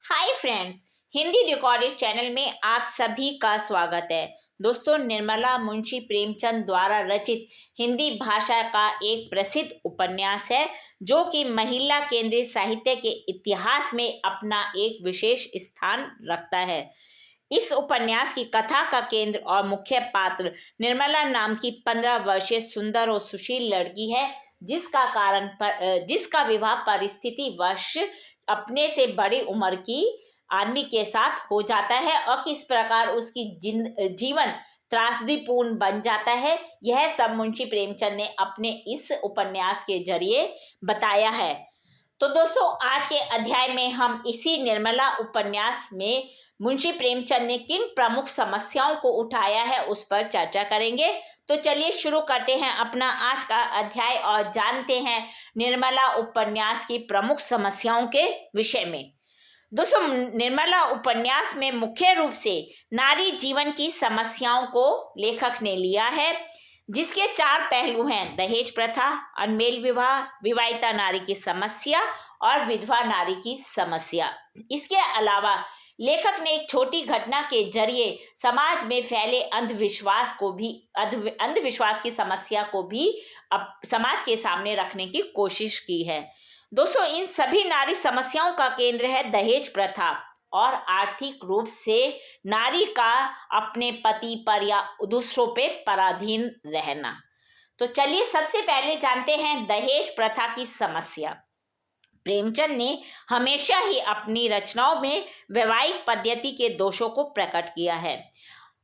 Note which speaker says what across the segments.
Speaker 1: Hi friends, Hindi recorded channel में आप सभी का स्वागत है। दोस्तों, निर्मला मुंशी प्रेमचंद द्वारा रचित हिंदी भाषा का एक प्रसिद्ध उपन्यास है जो कि महिला केंद्रित साहित्य के इतिहास में अपना एक विशेष स्थान रखता है। इस उपन्यास की कथा का केंद्र और मुख्य पात्र निर्मला नाम की 15 वर्षीय सुंदर और सुशील लड़की है जिसका विवाह परिस्थिति वश अपने से बड़ी उम्र की आदमी के साथ हो जाता है और किस प्रकार उसकी जीवन त्रासदीपूर्ण बन जाता है, यह सब मुंशी प्रेमचंद ने अपने इस उपन्यास के जरिए बताया है। तो दोस्तों, आज के अध्याय में हम इसी निर्मला उपन्यास में मुंशी प्रेमचंद ने किन प्रमुख समस्याओं को उठाया है उस पर चर्चा करेंगे। तो चलिए शुरू करते हैं अपना आज का अध्याय और जानते हैं निर्मला उपन्यास की प्रमुख समस्याओं के विषय में। दोस्तों, निर्मला उपन्यास में मुख्य रूप से नारी जीवन की समस्याओं को लेखक ने लिया है, जिसके 4 पहलू हैं: दहेज प्रथा, अनमेल विवाह, विवाहिता नारी की समस्या और विधवा नारी की समस्या। इसके अलावा लेखक ने एक छोटी घटना के जरिए समाज में फैले अंधविश्वास की समस्या को भी समाज के सामने रखने की कोशिश की है। दोस्तों, इन सभी नारी समस्याओं का केंद्र है दहेज प्रथा और आर्थिक रूप से नारी का अपने पति पर या दूसरों पे पराधीन रहना। तो चलिए सबसे पहले जानते हैं दहेज प्रथा की समस्या। प्रेमचंद ने हमेशा ही अपनी रचनाओं में वैवाहिक पद्धति के दोषों को प्रकट किया है।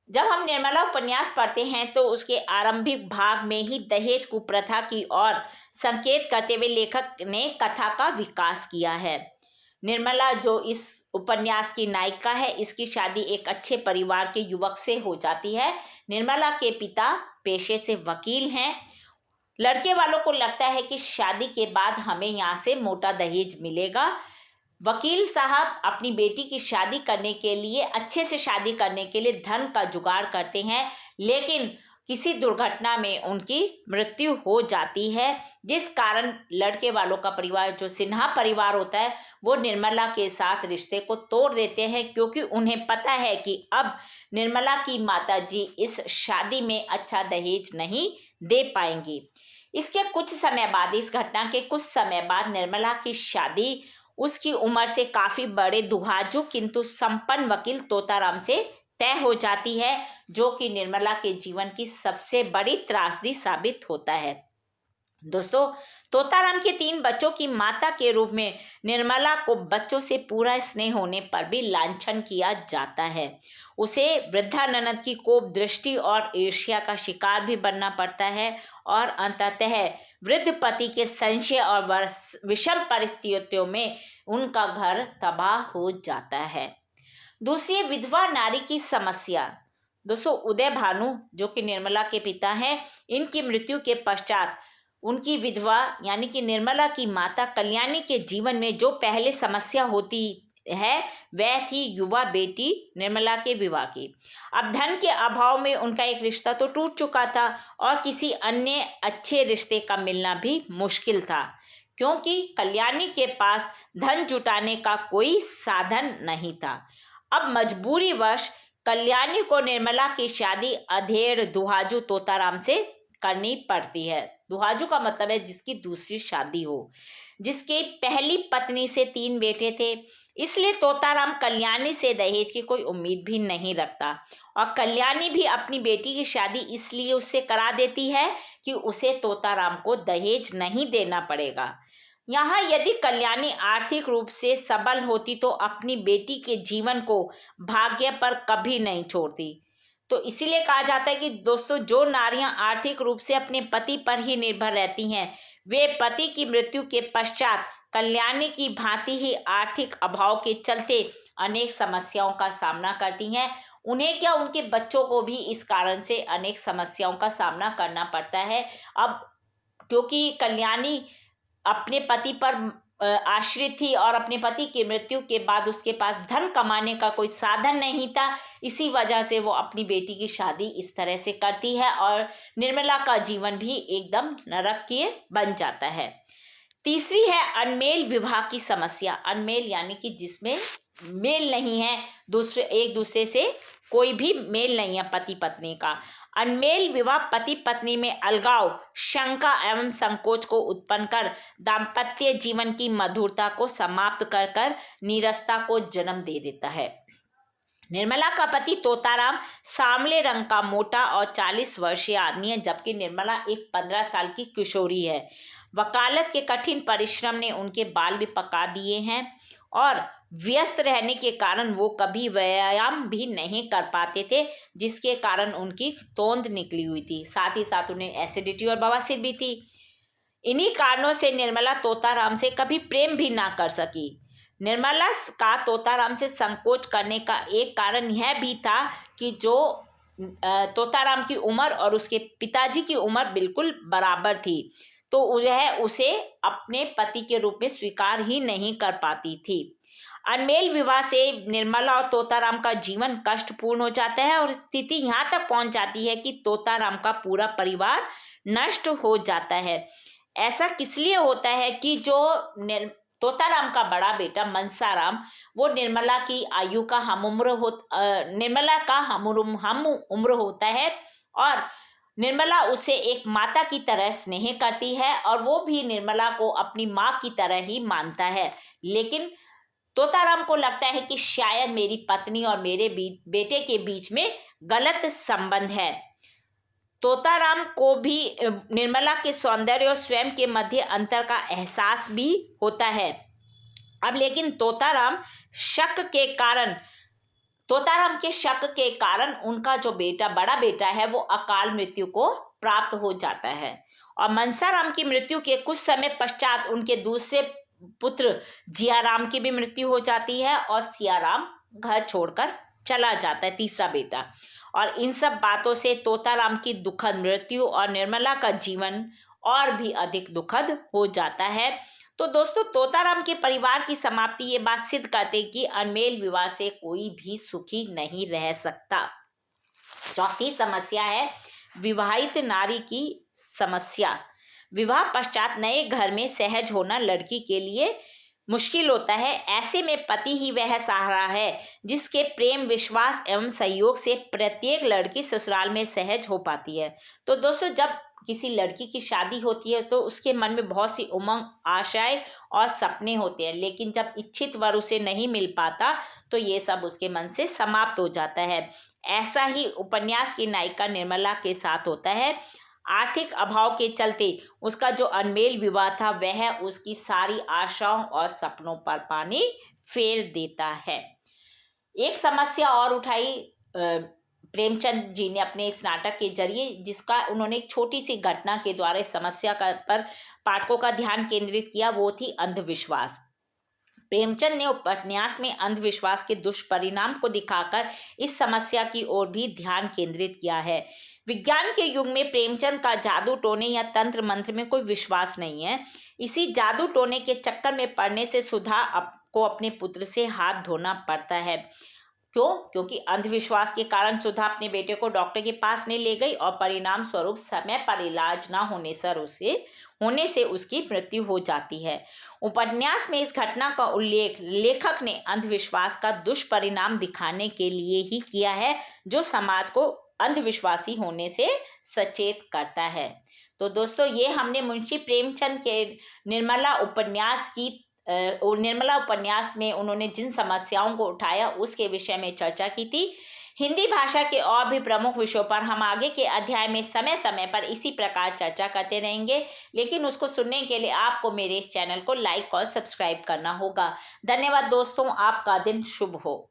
Speaker 1: जब हम निर्मला उपन्यास पढ़ते हैं तो उसके आरंभिक भाग में ही दहेज कुप्रथा की ओर संकेत करते हुए लेखक ने कथा का विकास किया है। निर्मला, जो इस उपन्यास की नायिका है, इसकी शादी एक अच्छे परिवार के युवक से हो जाती है। निर्मला के पिता पेशे से वकील हैं। लड़के वालों को लगता है कि शादी के बाद हमें यहाँ से मोटा दहेज मिलेगा। वकील साहब अपनी बेटी की शादी करने के लिए, अच्छे से शादी करने के लिए धन का जुगाड़ करते हैं, लेकिन किसी दुर्घटना में उनकी मृत्यु हो जाती है, जिस कारण लड़के वालों का परिवार, जो सिन्हा परिवार होता है, वो निर्मला के साथ रिश्ते को तोड़ देते हैं, क्योंकि उन्हें पता है कि अब निर्मला की माताजी इस शादी में अच्छा दहेज नहीं दे पाएंगी। इसके कुछ समय बाद, इस घटना के कुछ समय बाद निर्मला की शादी उसकी उम्र से काफी बड़े दुहाजू किंतु संपन्न वकील तोताराम से तय हो जाती है, जो कि निर्मला के जीवन की सबसे बड़ी त्रासदी साबित होता है। दोस्तों, तोताराम के 3 बच्चों की माता के रूप में निर्मला को बच्चों से पूरा स्नेह होने पर भी लांछन किया जाता है। उसे वृद्धा ननद की कोप दृष्टि और ईर्ष्या का शिकार भी बनना पड़ता है और अंततः वृद्ध पति के संशय और विषम परिस्थितियों में उनका घर तबाह हो जाता है। दूसरी, विधवा नारी की समस्या। दोस्तों, उदय भानु, जो कि निर्मला के पिता हैं, इनकी मृत्यु के पश्चात उनकी विधवा यानी कि निर्मला की माता कल्याणी के जीवन में जो पहले समस्या होती है वह थी युवा बेटी निर्मला के विवाह की। अब धन के अभाव में उनका एक रिश्ता तो टूट चुका था और किसी अन्य अच्छे रिश्ते का मिलना भी मुश्किल था, क्योंकि कल्याणी के पास धन जुटाने का कोई साधन नहीं था। अब मजबूरीवश कल्याणी को निर्मला की शादी अधेड़ दुहाजू तोताराम से करनी पड़ती है। दुहाजू का मतलब है जिसकी दूसरी शादी हो, जिसके पहली पत्नी से 3 बेटे थे। इसलिए तोताराम कल्याणी से दहेज की कोई उम्मीद भी नहीं रखता और कल्याणी भी अपनी बेटी की शादी इसलिए उससे करा देती है कि उसे तोताराम को दहेज नहीं देना पड़ेगा। यहाँ यदि कल्याणी आर्थिक रूप से सबल होती तो अपनी बेटी के जीवन को भाग्य पर कभी नहीं छोड़ती। तो इसीलिए कहा जाता है कि दोस्तों, जो नारियां आर्थिक रूप से अपने पति पर ही निर्भर रहती हैं, वे पति की मृत्यु के पश्चात कल्याणी की भांति ही आर्थिक अभाव के चलते अनेक समस्याओं का सामना करती हैं। उन्हें क्या, उनके बच्चों को भी इस कारण से अनेक समस्याओं का सामना करना पड़ता है। अब क्योंकि कल्याणी अपने पति पर आश्रित थी और अपने पति की मृत्यु के बाद उसके पास धन कमाने का कोई साधन नहीं था, इसी वजह से वो अपनी बेटी की शादी इस तरह से करती है और निर्मला का जीवन भी एकदम नरकीय बन जाता है। तीसरी है अनमेल विवाह की समस्या। अनमेल यानी कि जिसमें मेल नहीं है, एक दूसरे से कोई भी मेल नहीं है पति पत्नी का। अनमेल विवाह पति पत्नी में अलगाव, शंका एवं संकोच को उत्पन्न कर दाम्पत्य जीवन की मधुरता को समाप्त कर कर नीरसता को जन्म दे देता है। निर्मला का पति तोताराम सांवले रंग का मोटा और 40 वर्षीय आदमी है, जबकि निर्मला एक 15 साल की किशोरी है। वकालत के कठिन परिश्रम ने उनके बाल भी पका दिए हैं और व्यस्त रहने के कारण वो कभी व्यायाम भी नहीं कर पाते थे, जिसके कारण उनकी तोंद निकली हुई थी। साथ ही साथ उन्हें एसिडिटी और बवासीर भी थी। इन्हीं कारणों से निर्मला तोताराम से कभी प्रेम भी ना कर सकी। निर्मला का तोताराम से संकोच करने का एक कारण यह भी था कि जो तोताराम की उम्र और उसके पिताजी की उम्र बिल्कुल बराबर थी, तो वह उसे अपने पति के रूप में स्वीकार ही नहीं कर पाती थी। अनमेल विवाह से निर्मला और तोताराम का जीवन कष्टपूर्ण हो जाता है और स्थिति यहाँ तक पहुंच जाती है कि तोताराम का पूरा परिवार नष्ट हो जाता है। ऐसा किस लिए होता है कि जो तोताराम का बड़ा बेटा मनसाराम, वो निर्मला की आयु का निर्मला का हम उम्र होता है और निर्मला उसे एक माता की तरह स्नेह करती है और वो भी निर्मला को अपनी माँ की तरह ही मानता है। लेकिन तोताराम को लगता है कि शायद मेरी पत्नी और मेरे बेटे के बीच में गलत संबंध है। तोताराम को भी निर्मला के सौंदर्य और स्वयं के मध्य अंतर का एहसास भी होता है। अब लेकिन तोताराम के शक के कारण उनका जो बड़ा बेटा है वो अकाल मृत्यु को प्राप्त हो जाता है और मनसाराम की मृत्यु के कुछ समय पश्चात उनके दूसरे पुत्र जियाराम की भी मृत्यु हो जाती है और सियाराम घर छोड़कर चला जाता है, तीसरा बेटा। और इन सब बातों से तोताराम की दुखद मृत्यु और निर्मला का जीवन और भी अधिक दुखद हो जाता है। तो दोस्तों, तोताराम के परिवार की समाप्ति ये बात सिद्ध करते कि अनमेल विवाह से कोई भी सुखी नहीं रह सकता। चौथी समस्या है विवाहित नारी की समस्या। विवाह पश्चात नए घर में सहज होना लड़की के लिए मुश्किल होता है। ऐसे में पति ही वह सहारा है जिसके प्रेम, विश्वास एवं सहयोग से प्रत्येक लड़की ससुराल में सहज हो पाती है। तो दोस्तों, जब किसी लड़की की शादी होती है तो उसके मन में बहुत सी उमंग, आशाएं और सपने होते हैं, लेकिन जब इच्छित वर उसे नहीं मिल पाता तो ये सब उसके मन से समाप्त हो जाता है। ऐसा ही उपन्यास की नायिका निर्मला के साथ होता है। आर्थिक अभाव के चलते उसका जो अनमेल विवाह था वह उसकी सारी आशाओं और सपनों पर पानी फेर देता है। एक समस्या और उठाई प्रेमचंद जी ने अपने इस नाटक के जरिए, जिसका उन्होंने एक छोटी सी घटना के द्वारा इस समस्या पर पाठकों का ध्यान केंद्रित किया, वो थी अंधविश्वास। प्रेमचंद ने उपन्यास में अंधविश्वास के दुष्परिणाम को दिखाकर इस समस्या की ओर भी ध्यान केंद्रित किया है। विज्ञान के युग में प्रेमचंद का जादू टोने या तंत्र मंत्र में कोई विश्वास नहीं है। इसी जादू टोने के चक्कर में पड़ने से सुधा को अपने पुत्र से हाथ धोना पड़ता है। क्यों? क्योंकि अंधविश्वास के कारण सुधा अपने बेटे को डॉक्टर के पास नहीं ले गई और परिणाम स्वरूप समय पर इलाज न होने से उसकी मृत्यु हो जाती है। उपन्यास में इस घटना का उल्लेख लेखक ने अंधविश्वास का दुष्परिणाम दिखाने के लिए ही किया है, जो समाज को अंधविश्वासी होने से सचेत करता है। तो दोस्तों, ये हमने मुंशी प्रेमचंद के निर्मला उपन्यास में उन्होंने जिन समस्याओं को उठाया उसके विषय में चर्चा की थी। हिंदी भाषा के और भी प्रमुख विषयों पर हम आगे के अध्याय में समय समय पर इसी प्रकार चर्चा करते रहेंगे, लेकिन उसको सुनने के लिए आपको मेरे इस चैनल को लाइक और सब्सक्राइब करना होगा। धन्यवाद दोस्तों, आपका दिन शुभ हो।